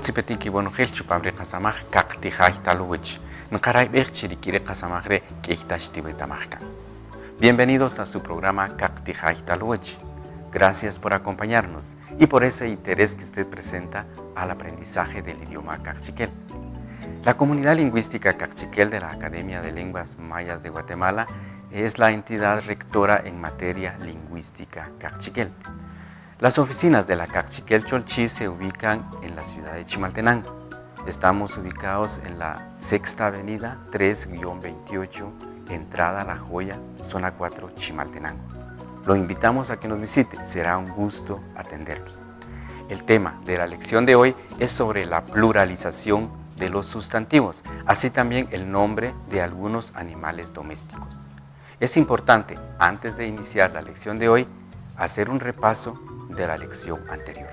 Utsipetiki bonogel chupabre kasamaj kaktijaj taluwich. Nkaray bechiri kire kasamajre keihtashtibetamajkan. Bienvenidos a su programa Kaktijaj Taluwich. Gracias por acompañarnos y por ese interés que usted presenta al aprendizaje del idioma Kaqchikel. La comunidad lingüística Kaqchikel de la Academia de Lenguas Mayas de Guatemala es la entidad rectora en materia lingüística Kaqchikel. Las oficinas de la Kaqchikel Cholchi se ubican en la ciudad de Chimaltenango. Estamos ubicados en la Sexta Avenida 3-28, entrada La Joya, zona 4, Chimaltenango. Lo invitamos a que nos visite, será un gusto atenderlos. El tema de la lección de hoy es sobre la pluralización de los sustantivos, así también el nombre de algunos animales domésticos. Es importante, antes de iniciar la lección de hoy, hacer un repaso de la lección anterior.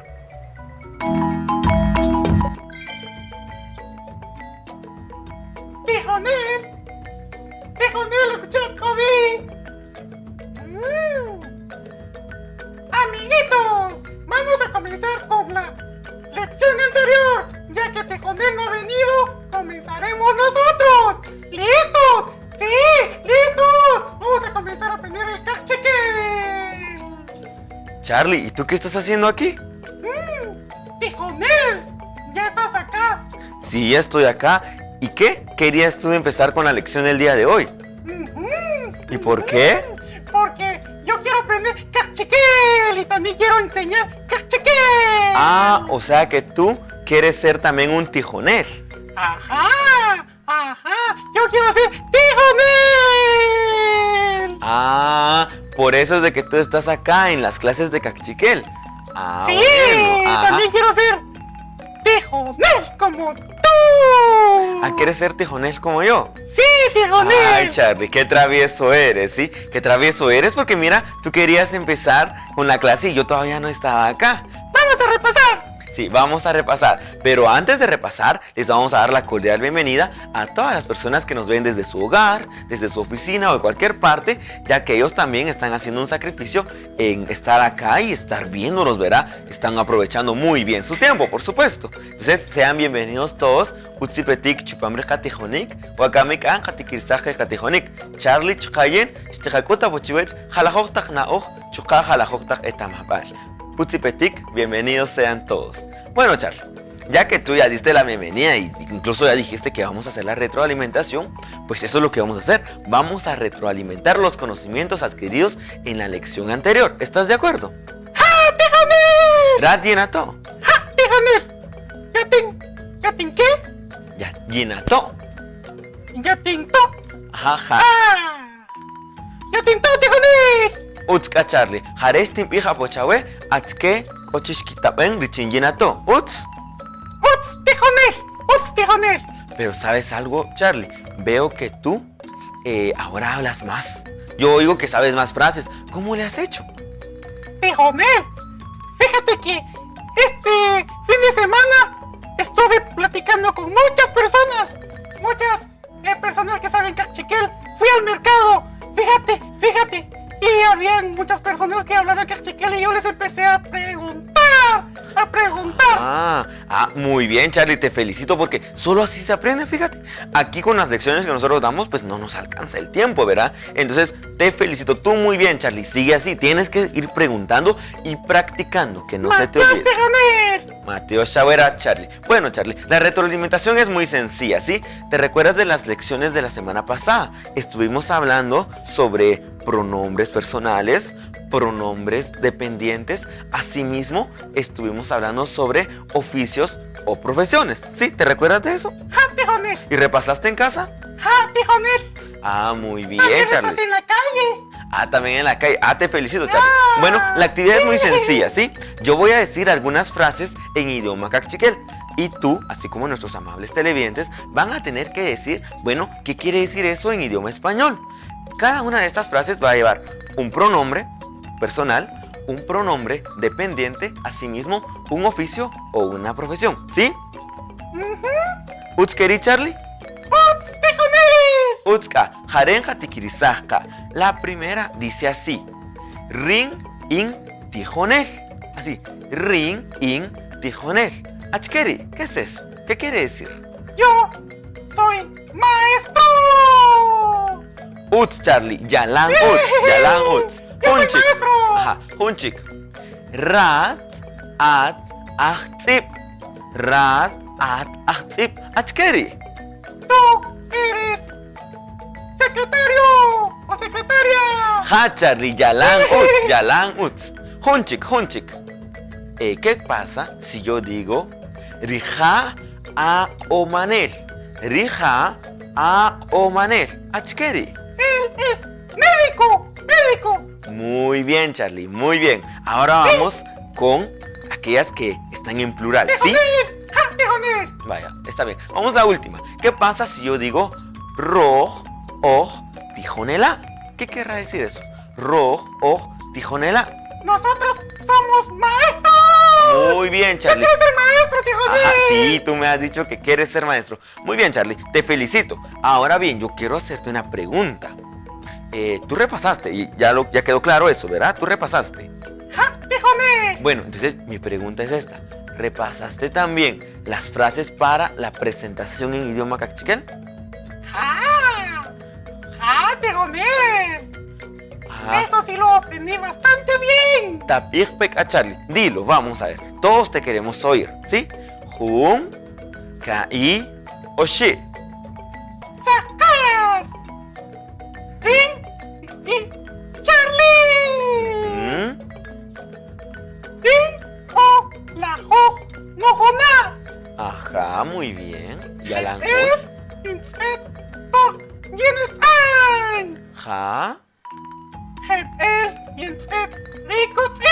¡Tijonel! ¡Tijonel, escuchad, Kobe! Amiguitos, vamos a comenzar con la lección anterior. Ya que Tijonel no ha venido, comenzaremos nosotros. ¿Listos? ¡Sí! ¡Listos! Vamos a comenzar a aprender el Kaqchikel. Charlie, ¿y tú qué estás haciendo aquí? ¡Tijonel! ¿Ya estás acá? Sí, ya estoy acá. ¿Y qué? Querías tú empezar con la lección del día de hoy. ¿Y por qué? Porque yo quiero aprender Kaqchikel y también quiero enseñar Kaqchikel. Ah, o sea que tú quieres ser también un tijonel. Ajá, yo quiero ser tijonel. Ah, por eso es de que tú estás acá en las clases de Kaqchikel. Ah, sí, bueno, también quiero ser tijonel como tú. Ah, ¿quieres ser tijonel como yo? Sí, tijonel. Ay, Charlie, qué travieso eres, ¿sí? Qué travieso eres porque mira, tú querías empezar con la clase y yo todavía no estaba acá. Vamos a repasar. Sí, vamos a repasar, pero antes de repasar, les vamos a dar la cordial bienvenida a todas las personas que nos ven desde su hogar, desde su oficina o de cualquier parte, ya que ellos también están haciendo un sacrificio en estar acá y estar viéndonos, ¿verdad? Están aprovechando muy bien su tiempo, por supuesto. Entonces, sean bienvenidos todos. Utzipetik chupamre jatijonik, wakamik an jatikirsaje jatijonik, Charlie chukayen, estijakuta bochiwech, jalajoktak naoj, chuka jalajoktak etamabal. Utzipetik, bienvenidos sean todos. Bueno, Charlie, ya que tú ya diste la bienvenida y incluso ya dijiste que vamos a hacer la retroalimentación, pues eso es lo que vamos a hacer. Vamos a retroalimentar los conocimientos adquiridos en la lección anterior. ¿Estás de acuerdo? ¡Ja, tijonel! ¿Ya llena todo? ¡Ja, tijonel! ¿Ya tin qué? Ya llena todo. ¿Ya tinto? Ajá. ¡Ah! ¡Ya tinto, tijonel! Utska Charlie, Harestim hija pochawe, atske kochishkitaben richinginato. ¡Uts, tijonel! Pero ¿sabes algo, Charlie? Veo que tú ahora hablas más. Yo oigo que sabes más frases. ¿Cómo le has hecho? Tijonel, fíjate que este fin de semana estuve platicando con muchas personas que saben Kaqchikel. Fui al mercado, fíjate. Y habían muchas personas que hablaban Kaqchikel y yo les empecé a preguntar. Muy bien, Charlie, te felicito porque solo así se aprende, fíjate. Aquí con las lecciones que nosotros damos, pues no nos alcanza el tiempo, ¿verdad? Entonces, te felicito. Tú muy bien, Charlie, sigue así. Tienes que ir preguntando y practicando, que no se te olvide. Mateo Chavera, Charlie. Bueno, Charlie, la retroalimentación es muy sencilla, ¿sí? ¿Te recuerdas de las lecciones de la semana pasada? Estuvimos hablando sobre pronombres personales, pronombres dependientes. Asimismo, estuvimos hablando sobre oficios o profesiones. ¿Sí? ¿Te recuerdas de eso? ¡Ja, tijonel! ¿Y repasaste en casa? ¡Ja, tijonel! Ah, muy bien, También Charlie. repasé en la calle. También en la calle. Te felicito, Charlie. Bueno, la actividad es muy sencilla, ¿sí? Yo voy a decir algunas frases en idioma Kaqchikel. Y tú, así como nuestros amables televidentes, van a tener que decir, bueno, ¿qué quiere decir eso en idioma español? Cada una de estas frases va a llevar un pronombre personal, un pronombre dependiente, asimismo, un oficio o una profesión, ¿sí? ¿Utskeri, Charlie? ¡Uts, tijonel! Utska, jarenja tikirisajka. La primera dice así: Ring in tijonel. Así, ring in tijonel. Achkeri, ¿qué es eso? ¿Qué quiere decir? Yo soy maestro. Uts, Charlie. Yalan uts. Yalan uts. ¡Yo soy Hunchik. maestro! Ajá. Hunchik. Rat, at, achtzip. Rat, at, achtzip. Achkeri. Tú eres secretario o secretaria. Ja, Charlie. Yalan uts. Yalan uts. Hunchik, hunchik. ¿Qué pasa si yo digo Rija a Omanel? Rija a Omanel. Achkeri. Él es médico. Médico. Muy bien, Charlie, muy bien. Ahora vamos con aquellas que están en plural, ¿sí? Tijonel. Ja, tijonel. Vaya, está bien. Vamos a la última. ¿Qué pasa si yo digo Roj, oj, tijonela? ¿Qué querrá decir eso? Roj, oj, tijonela. Nosotros somos maestros. Muy bien, Yo Charlie. quiero ser maestro, tijonel. Ajá, sí, tú me has dicho que quieres ser maestro. Muy bien, Charlie, te felicito. Ahora bien, yo quiero hacerte una pregunta. Tú repasaste, y ya quedó claro eso, ¿verdad? Tú repasaste. Ja, tijonel. Bueno, entonces mi pregunta es esta. ¿Repasaste también las frases para la presentación en idioma cachiquel? Ja. Ja, tijonel. Ajá. Eso sí lo aprendí bastante bien. Tapirpek a Charlie. Dilo, vamos a ver. Todos te queremos oír, ¿sí? Jum, Kai, Oshi. Sacar. Fin y Charlie. Y o la jo mojona. Ajá, muy bien. Yalan Instead tok yenetan. Ja. El instead rikutsi.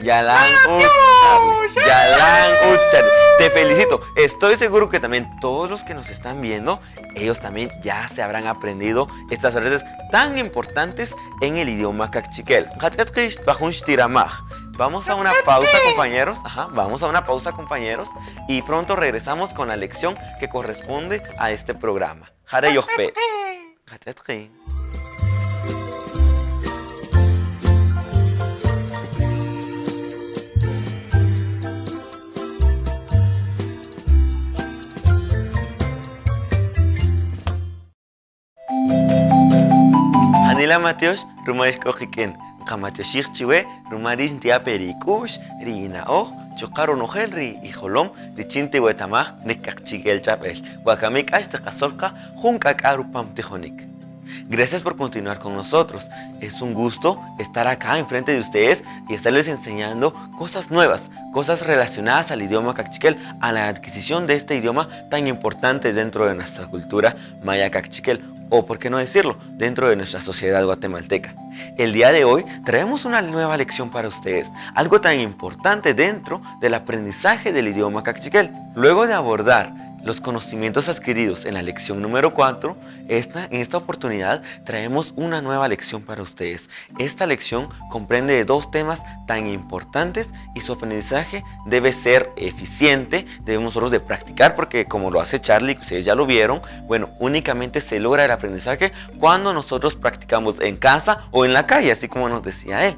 Yalan ¡Adiós! Charlie. Yalan Charlie. Te felicito. Estoy seguro que también todos los que nos están viendo, ellos también ya se habrán aprendido estas frases tan importantes en el idioma cachiquel. Vamos a una pausa, compañeros. Ajá, vamos a una pausa, compañeros. Y pronto regresamos con la lección que corresponde a este programa. Jare Yohpe. Hanila Mateos, Rumais Kojiken, Kamatiashik Chiwe, Rumaris Dia Perikush, Rina O, Chocaro Nogel, Ri Holom, Richinte Wetamaj, Nekachigel Chapel, Guacamic Aztecasolca, Junkak Arupam Tijonik. Gracias por continuar con nosotros. Es un gusto estar acá enfrente de ustedes y estarles enseñando cosas nuevas, cosas relacionadas al idioma cachiquel, a la adquisición de este idioma tan importante dentro de nuestra cultura maya cachiquel, o por qué no decirlo, dentro de nuestra sociedad guatemalteca. El día de hoy traemos una nueva lección para ustedes, algo tan importante dentro del aprendizaje del idioma cachiquel. Luego de abordar los conocimientos adquiridos en la lección número 4, en esta oportunidad traemos una nueva lección para ustedes. Esta lección comprende de dos temas tan importantes y su aprendizaje debe ser eficiente, debemos nosotros de practicar porque como lo hace Charlie, ustedes ya lo vieron, bueno, únicamente se logra el aprendizaje cuando nosotros practicamos en casa o en la calle, así como nos decía él.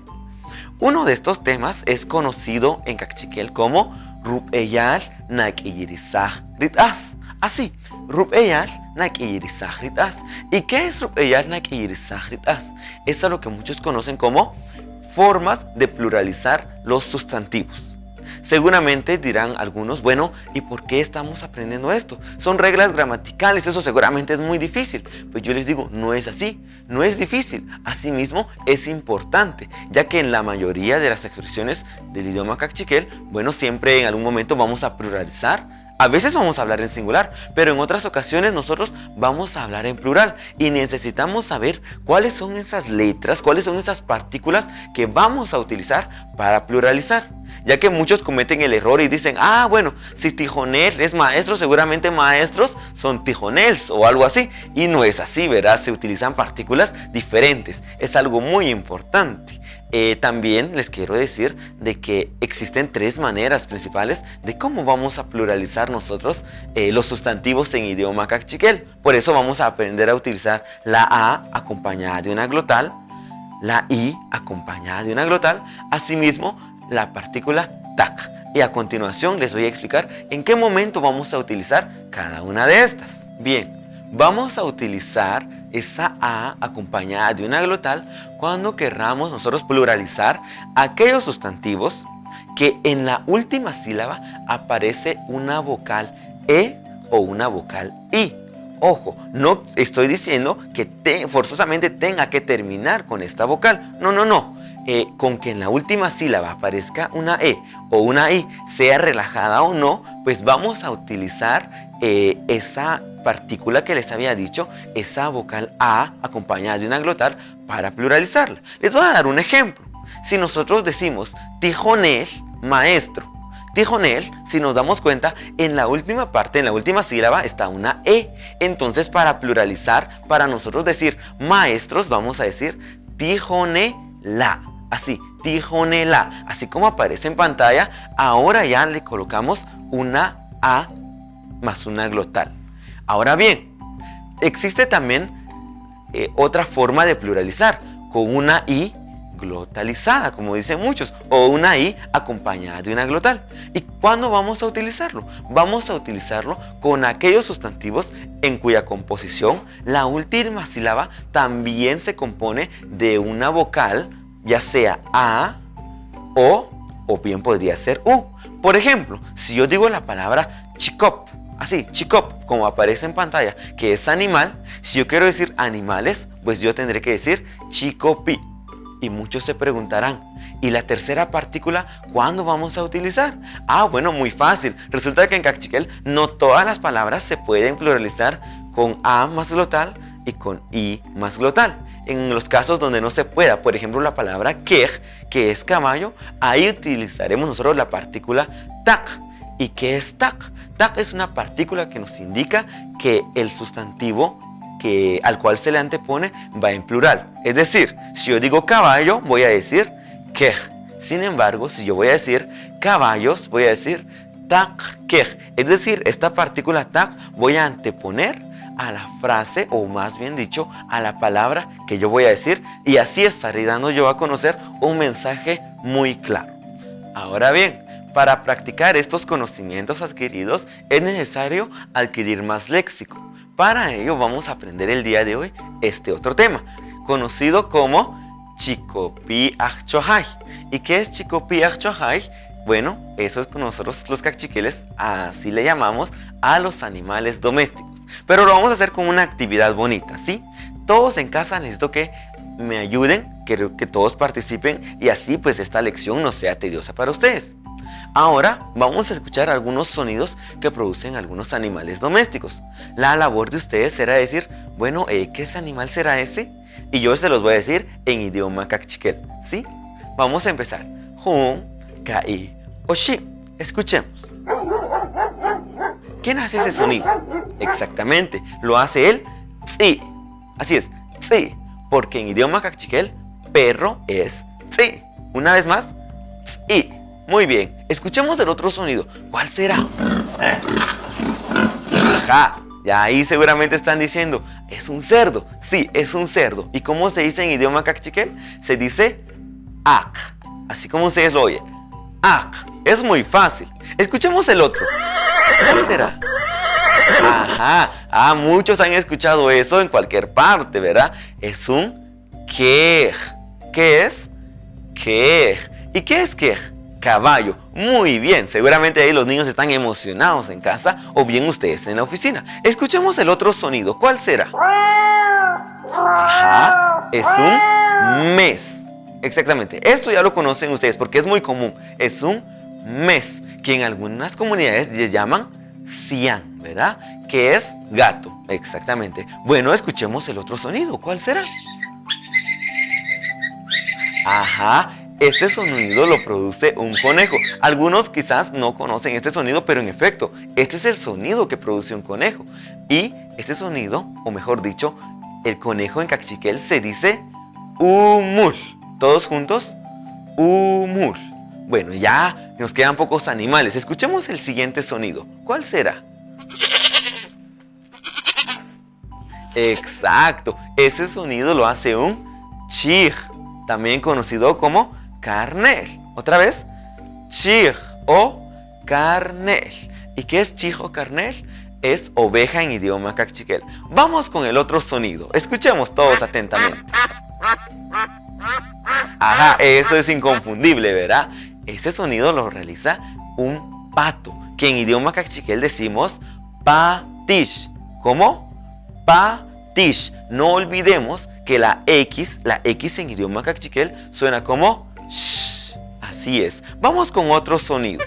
Uno de estos temas es conocido en cachiquel como Rupeyal Nakiyirisaj Ritas. Así, Rupeyal Nakiyirisaj Ritas. ¿Y qué es Rupeyal Nakiyirisaj Ritas? Es a lo que muchos conocen como formas de pluralizar los sustantivos. Seguramente dirán algunos, bueno, ¿y por qué estamos aprendiendo esto? Son reglas gramaticales, eso seguramente es muy difícil. Pues yo les digo, no es así, no es difícil. Asimismo, es importante, ya que en la mayoría de las expresiones del idioma cachiquel, bueno, siempre en algún momento vamos a pluralizar. A veces vamos a hablar en singular, pero en otras ocasiones nosotros vamos a hablar en plural y necesitamos saber cuáles son esas letras, cuáles son esas partículas que vamos a utilizar para pluralizar. Ya que muchos cometen el error y dicen, ah, bueno, si tijonel es maestro, seguramente maestros son tijonels o algo así. Y no es así, ¿verdad? Se utilizan partículas diferentes. Es algo muy importante. También les quiero decir de que existen tres maneras principales de cómo vamos a pluralizar nosotros los sustantivos en idioma cachiquel. Por eso vamos a aprender a utilizar la A acompañada de una glotal, la I acompañada de una glotal, asimismo la partícula tac. Y a continuación les voy a explicar en qué momento vamos a utilizar cada una de estas. Bien, vamos a utilizar esa A acompañada de una glotal cuando querramos nosotros pluralizar aquellos sustantivos que en la última sílaba aparece una vocal E o una vocal I. Ojo, no estoy diciendo que forzosamente tenga que terminar con esta vocal. No. Con que en la última sílaba aparezca una E o una I, sea relajada o no, pues vamos a utilizar esa partícula que les había dicho, esa vocal A acompañada de una glotal para pluralizarla. Les voy a dar un ejemplo. Si nosotros decimos tijonel, maestro, tijonel, si nos damos cuenta, en la última parte, en la última sílaba está una E. Entonces, para pluralizar, para nosotros decir maestros, vamos a decir tijonela. Así, tijonela. Así como aparece en pantalla, ahora ya le colocamos una A más una glotal. Ahora bien, existe también otra forma de pluralizar, con una I glotalizada, como dicen muchos, o una I acompañada de una glotal. ¿Y cuándo vamos a utilizarlo? Vamos a utilizarlo con aquellos sustantivos en cuya composición la última sílaba también se compone de una vocal, ya sea A o bien podría ser U. Por ejemplo, si yo digo la palabra chicop, así, chicop, como aparece en pantalla, que es animal, si yo quiero decir animales, pues yo tendré que decir chicopi. Y muchos se preguntarán, ¿y la tercera partícula cuándo vamos a utilizar? Bueno, muy fácil. Resulta que en Cachiquel no todas las palabras se pueden pluralizar con A más glotal y con I más glotal. En los casos donde no se pueda, por ejemplo la palabra quej, que es caballo, ahí utilizaremos nosotros la partícula tac. ¿Y qué es tac? Tac es una partícula que nos indica que el sustantivo al cual se le antepone va en plural. Es decir, si yo digo caballo, voy a decir quej. Sin embargo, si yo voy a decir caballos, voy a decir tac quej. Es decir, esta partícula tac voy a anteponer a la frase, o más bien dicho, a la palabra que yo voy a decir, y así estaré dando yo a conocer un mensaje muy claro. Ahora bien, para practicar estos conocimientos adquiridos es necesario adquirir más léxico. Para ello vamos a aprender el día de hoy este otro tema, conocido como Chicopi Achchohay. ¿Y qué es Chicopi Achchohay? Bueno, eso es con nosotros los cachiqueles, así le llamamos a los animales domésticos. Pero lo vamos a hacer con una actividad bonita, ¿sí? Todos en casa necesito que me ayuden, que todos participen y así pues esta lección no sea tediosa para ustedes. Ahora vamos a escuchar algunos sonidos que producen algunos animales domésticos. La labor de ustedes será decir, bueno, ¿qué animal será ese? Y yo se los voy a decir en idioma cachiquel, ¿sí? Vamos a empezar. Jun, kai, oshi. Escuchemos. ¿Quién hace ese sonido? Exactamente, lo hace el tsi. Así es, tsi. Porque en idioma cachiquel, perro es tsi. Una vez más, tsi. Muy bien, escuchemos el otro sonido. ¿Cuál será? Ajá, ya ahí seguramente están diciendo, es un cerdo. Sí, es un cerdo. ¿Y cómo se dice en idioma cachiquel? Se dice ak. Así como ustedes lo oyen. Ak. Es muy fácil. Escuchemos el otro. ¿Cuál será? Ajá, muchos han escuchado eso en cualquier parte, ¿verdad? Es un quej. ¿Qué es? Quej. ¿Y qué es quej? Caballo. Muy bien, seguramente ahí los niños están emocionados en casa o bien ustedes en la oficina. Escuchemos el otro sonido. ¿Cuál será? Ajá, es un mes. Exactamente, esto ya lo conocen ustedes porque es muy común. Es un mes, que en algunas comunidades les llaman cian, ¿verdad? Que es gato, exactamente. Bueno, escuchemos el otro sonido. ¿Cuál será? Ajá. Este sonido lo produce un conejo. Algunos quizás no conocen este sonido, pero en efecto, este es el sonido que produce un conejo. Y ese sonido, o mejor dicho, el conejo en cachiquel se dice umul. ¿Todos juntos? Umul. Bueno, ya nos quedan pocos animales. Escuchemos el siguiente sonido. ¿Cuál será? Exacto, ese sonido lo hace un chij, también conocido como carnel. Otra vez, chig o carnel. ¿Y qué es chig o carnel? Es oveja en idioma cachiquel. Vamos con el otro sonido. Escuchemos todos atentamente. Ajá, eso es inconfundible, ¿verdad? Ese sonido lo realiza un pato, que en idioma cachiquel decimos patish. ¿Cómo? Patish. No olvidemos que la X en idioma cachiquel suena como sh. Así es. Vamos con otro sonido.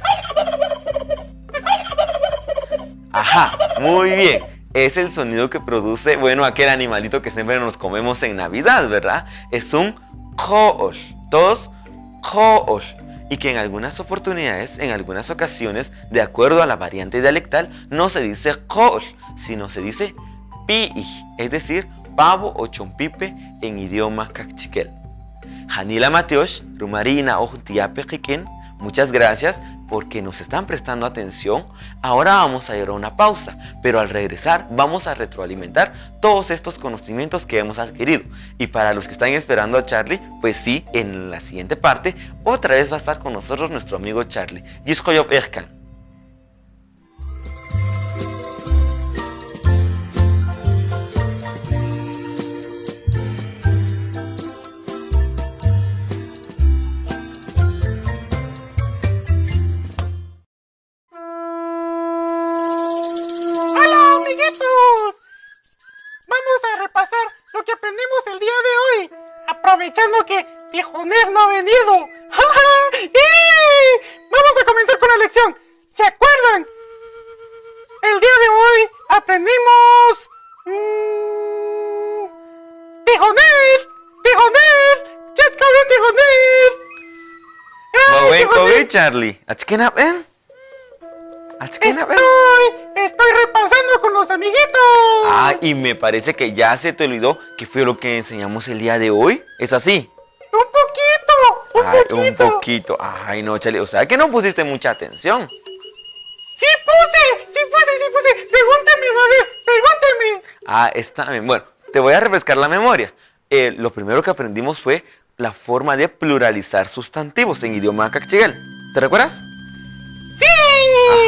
Ajá, muy bien. Es el sonido que produce, bueno, aquel animalito que siempre nos comemos en Navidad, ¿verdad? Es un jo'ol. Todos jo'ol. Y que en algunas oportunidades, en algunas ocasiones, de acuerdo a la variante dialectal, no se dice jo'ol, sino se dice pi, es decir, pavo o chompipe en idioma cachiquel. Janila Mateosh, Rumarina o Tiapejiquén, muchas gracias porque nos están prestando atención. Ahora vamos a ir a una pausa, pero al regresar vamos a retroalimentar todos estos conocimientos que hemos adquirido. Y para los que están esperando a Charlie, pues sí, en la siguiente parte, otra vez va a estar con nosotros nuestro amigo Charlie. Yishkoyop Erkan. Aprovechando que Tijoner no ha venido. Vamos a comenzar con la lección. ¿Se acuerdan? El día de hoy aprendimos... Tijoner. Tijoner. Tijoner, Charlie. Estoy repasando con los amiguitos. Ah, y me parece que ya se te olvidó que fue lo que enseñamos el día de hoy. ¿Es así? Un poquito. Ay, no, Charlie. O sea, que no pusiste mucha atención. Sí puse. Pregúntame, pregúntame. Ah, está bien. Bueno, te voy a refrescar la memoria. Lo primero que aprendimos fue la forma de pluralizar sustantivos en idioma cachiquel. ¿Te recuerdas? ¡Sí!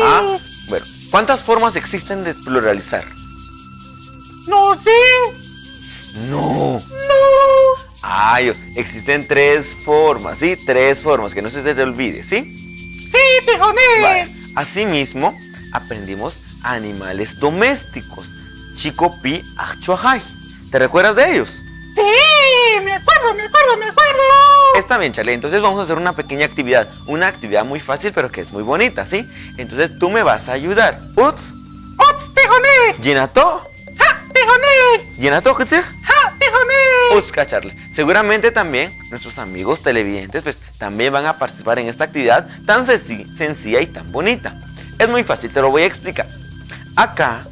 Ajá. Bueno, ¿cuántas formas existen de pluralizar? No sé. No. Ay, existen 3 formas, ¿sí? 3 formas, que no se te olvide, ¿sí? ¡Sí, Tijoner! Vale. Asimismo, aprendimos animales domésticos. Chicopi, Achuajay. ¿Te recuerdas de ellos? Sí, me acuerdo. Está bien, Charlie. Entonces vamos a hacer una pequeña actividad. Una actividad muy fácil, pero que es muy bonita, ¿sí? Entonces tú me vas a ayudar. Uts, Tijoner. Llenato. ¡Ja, Tijoner! Llenato, Hitzig. ¡Ja, Tijoner! Uts, Charlie. Seguramente también nuestros amigos televidentes pues también van a participar en esta actividad tan sencilla y tan bonita. Es muy fácil, te lo voy a explicar. Acá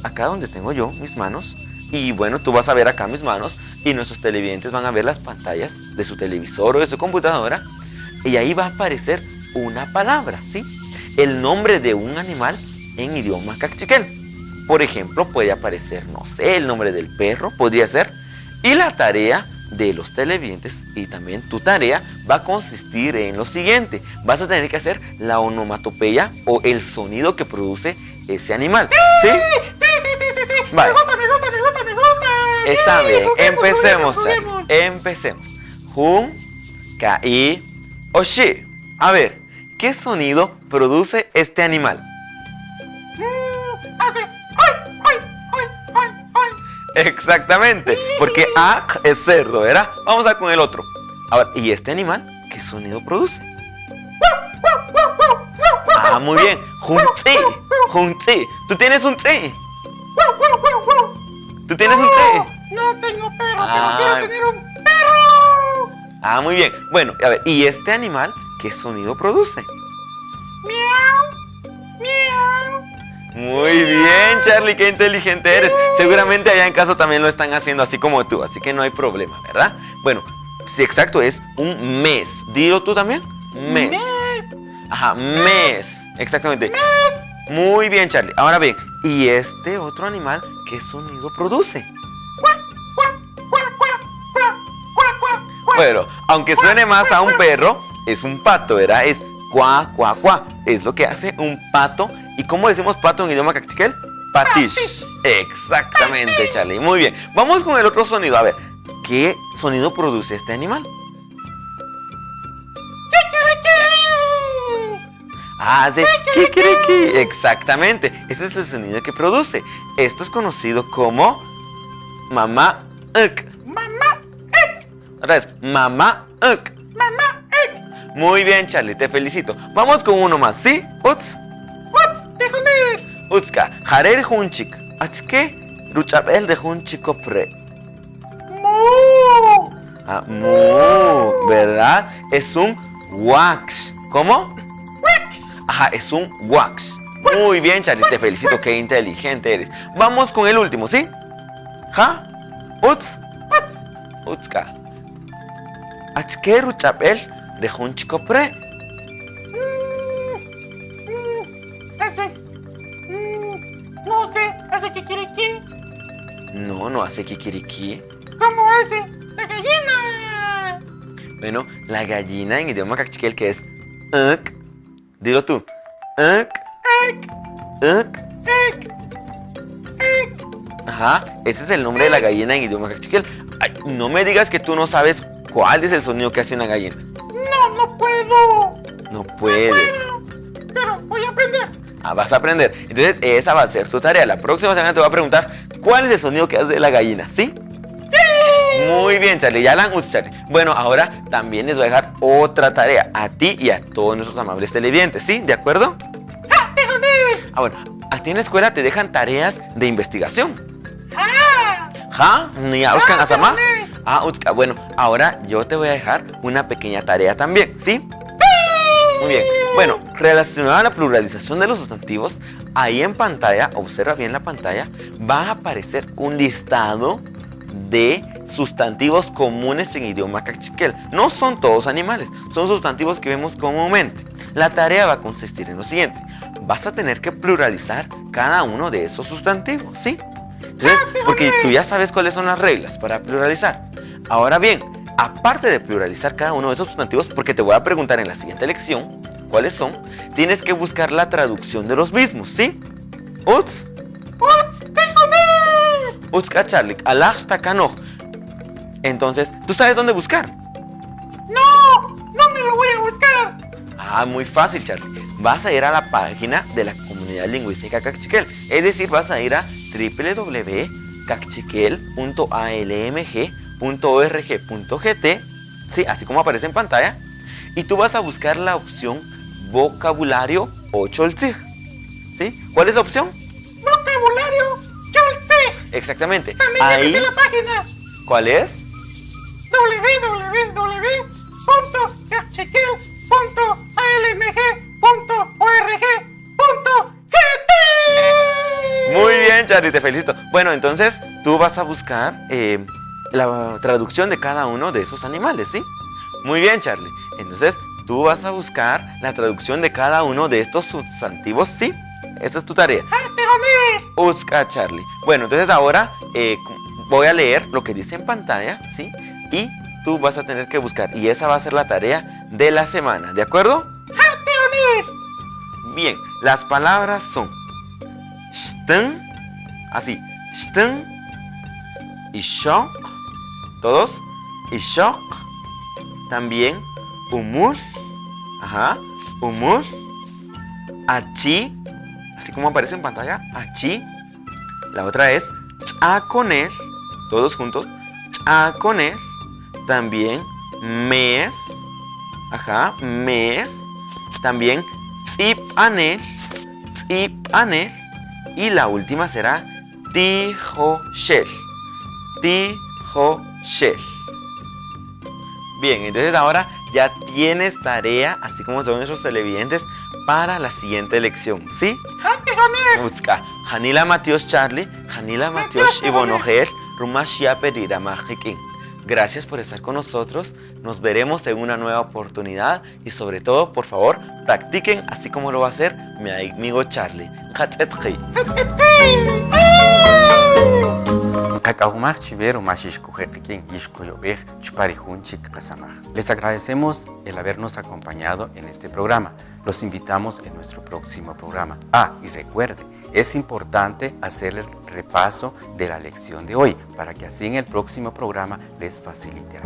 donde tengo yo mis manos, y bueno, tú vas a ver acá mis manos, y nuestros televidentes van a ver las pantallas de su televisor o de su computadora, y ahí va a aparecer una palabra, ¿sí? El nombre de un animal en idioma cachiquel. Por ejemplo, puede aparecer, no sé, el nombre del perro, podría ser. Y la tarea de los televidentes y también tu tarea va a consistir en lo siguiente. Vas a tener que hacer la onomatopeya o el sonido que produce ese animal. ¿Sí? Sí. Vale. Me gusta. Está bien, empecemos, juguemos. Charlie. Empecemos. Jun, Kai, Oshi. A ver, ¿qué sonido produce este animal? Hace... ¡Ay! Exactamente, porque ak es cerdo, ¿verdad? Vamos a con el otro. A ver, ¿y este animal qué sonido produce? Ah, muy bien. Junti. ¿Tú tienes un tzi? ¿Tú tienes un tzi? No tengo perro, pero quiero tener un perro. Ah, muy bien. Bueno, a ver, ¿y este animal qué sonido produce? Miau. Muy bien, Charlie, qué inteligente eres. Seguramente allá en casa también lo están haciendo así como tú, así que no hay problema, ¿verdad? Bueno, sí, exacto, es un mes. Dilo tú también. Mes. Ajá, mes. Exactamente. Mes. Muy bien, Charlie. Ahora bien, ¿y este otro animal qué sonido produce? Bueno, aunque suene más a un perro, es un pato, ¿verdad? Es cuá, cuá, cuá. Es lo que hace un pato. ¿Y cómo decimos pato en idioma cachiquel? Patish. Exactamente, Charlie. Muy bien. Vamos con el otro sonido. A ver, ¿qué sonido produce este animal? Ah, hace kikiriki. Exactamente. Ese es el sonido que produce. Esto es conocido como mamá uk. Mamá, Otra vez, mamá uk. mamá, Muy bien, Charlie, te felicito. Vamos con uno más, ¿sí? Uts. what's tejoner? Utska, jarer hunchik. Achke, ruchabel de hunchiko pre. Mu, Ah, mu, ¿verdad? Es un wax. ¿Cómo? wax, Ajá, es un wax. Muy bien, Charlie, te felicito, qué inteligente eres. Vamos con el último, ¿sí? Ja, uts, what's, utska. Achke, ruchabel de hunchiko pre. ese, no sé, hace kikiriki, No, no hace kikiriki. como hace la gallina. Bueno, la gallina en idioma cachiquel que es uk. Dilo tú. Uk. Uk. Ajá, ese es el nombre de la gallina en idioma cachiquel. Ay, no me digas que tú no sabes cuál es el sonido que hace una gallina. No, no puedo. No puedes. Pero voy a aprender. Ah, vas a aprender. Entonces, esa va a ser tu tarea. La próxima semana te voy a preguntar cuál es el sonido que hace la gallina, ¿sí? ¡Sí! Muy bien, Charlie. Ya la han usado, Charlie. Bueno, ahora también les voy a dejar otra tarea a ti y a todos nuestros amables televidentes, ¿sí? ¿De acuerdo? ¡Ja, tejoner! Ah, bueno, a ti en la escuela te dejan tareas de investigación. ¡Ja! ¿Ja? ¿Ni a Oscar Asama? sí. Ah, Utzka. Bueno, ahora yo te voy a dejar una pequeña tarea también, ¿sí? Muy bien. Bueno, relacionado a la pluralización de los sustantivos, ahí en pantalla, observa bien la pantalla, va a aparecer un listado de sustantivos comunes en idioma cachiquel. No son todos animales, son sustantivos que vemos comúnmente. La tarea va a consistir en lo siguiente. Vas a tener que pluralizar cada uno de esos sustantivos, ¿sí? Entonces, porque tú ya sabes cuáles son las reglas para pluralizar. Ahora bien, aparte de pluralizar cada uno de esos sustantivos, porque te voy a preguntar en la siguiente lección cuáles son, tienes que buscar la traducción de los mismos, ¿sí? Uts, ¡What's tejoner! Utska Charlik, Alachta Kanoch. Entonces, ¿tú sabes dónde buscar? ¡No! ¿Dónde lo voy a buscar? Ah, muy fácil, Charlie. Vas a ir a la página de la Comunidad Lingüística Cachiquel. Es decir, vas a ir a www.cachiquel.almg.org.gt, sí, así como aparece en pantalla, y tú vas a buscar la opción vocabulario o cholzig, ¿sí? ¿Cuál es la opción? Vocabulario Cholzig. Exactamente. También Ahí, dice la página ¿cuál es? www.cachiquel.almg.org.gt. Muy bien, Charlie, te felicito. Bueno, entonces tú vas a buscar la traducción de cada uno de esos animales, ¿sí? Muy bien, Charlie. Entonces tú vas a buscar la traducción de cada uno de estos sustantivos, ¿sí? Esa es tu tarea. Busca, Charlie. Bueno, entonces ahora voy a leer lo que dice en pantalla, ¿sí? Y tú vas a tener que buscar. Y esa va a ser la tarea de la semana, ¿de acuerdo? Bien, las palabras son Stun, así, Stun, y Shock, todos, y Shock, también Umur, ajá, Umur, Achi, así como aparece en pantalla, Achi, la otra es Chaconel, todos juntos, Chaconel, también Mes, ajá, Mes, también Tzipanel, Tzipanel, y la última será Tijoshel, Tijoshel. Bien, entonces ahora ya tienes tarea, así como todos nuestros televidentes, para la siguiente lección, ¿sí? Busca Hanila Matios Charlie, Hanila Matios Ibonogel, Rumashia Pedira Majikin. Gracias por estar con nosotros. Nos veremos en una nueva oportunidad y sobre todo, por favor, practiquen así como lo va a hacer mi amigo Charlie. Hatzetki. Les agradecemos el habernos acompañado en este programa. Los invitamos en nuestro próximo programa. Y recuerde, es importante hacer el repaso de la lección de hoy para que así en el próximo programa les facilite.